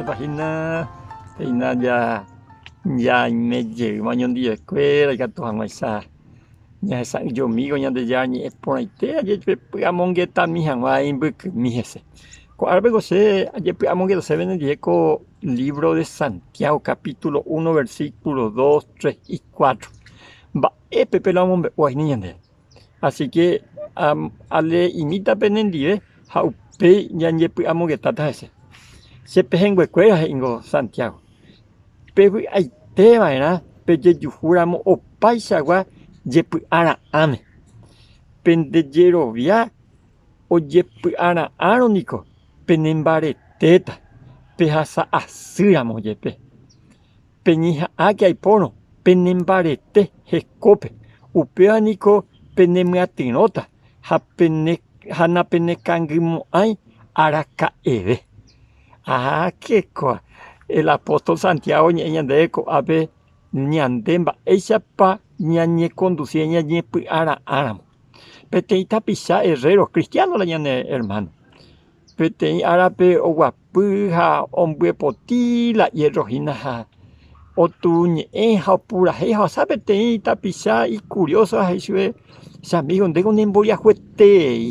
Página ya me llevo año de escuela, ya tu hamaisa. Ya sang yo migo ya de ya ni por ahí te ayer pegamos que está mi hama en book mi ese. Algo sé, ayer pegamos que se ven el viejo libro de Santiago, capítulo 1, versículos 2, 3 y 4. Va, pepe la mombe, guay ni ande. Así que, ale imita penendire, haupe ya ni pegamos que está ese. Se pejen huecueras en Santiago. Pero ahí te va, ¿verdad? Pero yo juramos o paisagua. Jepu ara ame. Pendejero via o jepu ara aroniko. Penembare teta. Pehasa asiramo jepe. Penija ake aipono. Penembare te hecope. Upeanico penemeatinota. Hana penecangimo ay araca eve. Ah, qué cosa. El apóstol Santiago ñeñandeco abe ñandemba. Ella pa ñañe conducía ñañe ara aramo. Peteita pisa herrero cristiano la ñane hermano. Petei arape o guapuja hombre potila y rojina o tu ñeja pura jeja sabe teita pisa y curioso a ese amigo de un emboya juete.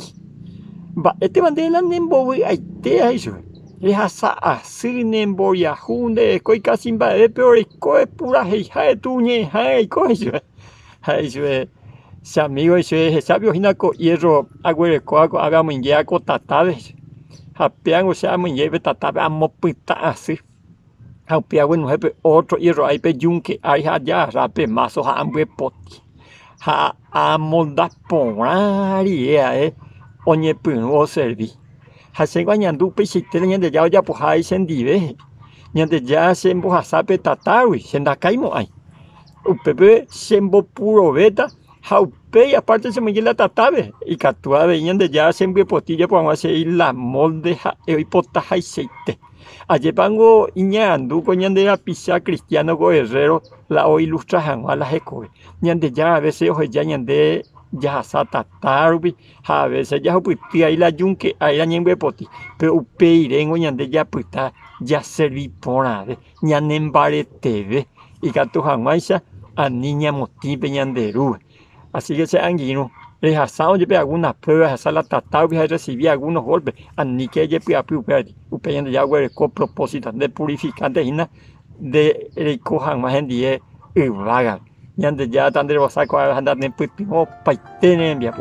Va este bandela nemboy aite a eso. Esa así nemboya junde coi casi va de peor coi pura jeja de tu ñeja y coi eso. Eso es, amigo, eso es sabio hinaco hierro agüereco hagamos en yaco tataves. Hapeango se amo en lleve tataves amo pita así. Hapeango en jefe otro hierro hay pe yunque hay allá rape mazo hambre poti. Ha amo da porari oñe puno servi. Ha se guañando pe si te ñande ya pues hay sendive. Ñande ya se emboja sape tatawi se da caimo hay. Upepe sembo puro beta, haupe y aparte se me la tatabe y catua venían de ya siempre potilla por hacer la molde y pota aceite. Ayer pango iñando coñan de la pizza cristiano guerrero la o ilustrajan a la ecoe. Ñan de ya a veces oje ya ñan de ya sata tarbi, a veces ya puti ahí la yunque ahí la ñembe poti, pero upe irengo ñan de ya puta ya serví por ave, ñan embarete y gato jamaisa a niña motive ñanderu. Así que ese anguino, rechazado lleve algunas pruebas, hasta la tratado y recibí algunos golpes, a ni que lleve a puperi, upeyendo ya con propósito de purificante de recojan más en día y vagan. Ñande ya tan de los sacos andar en pipimo paitene envía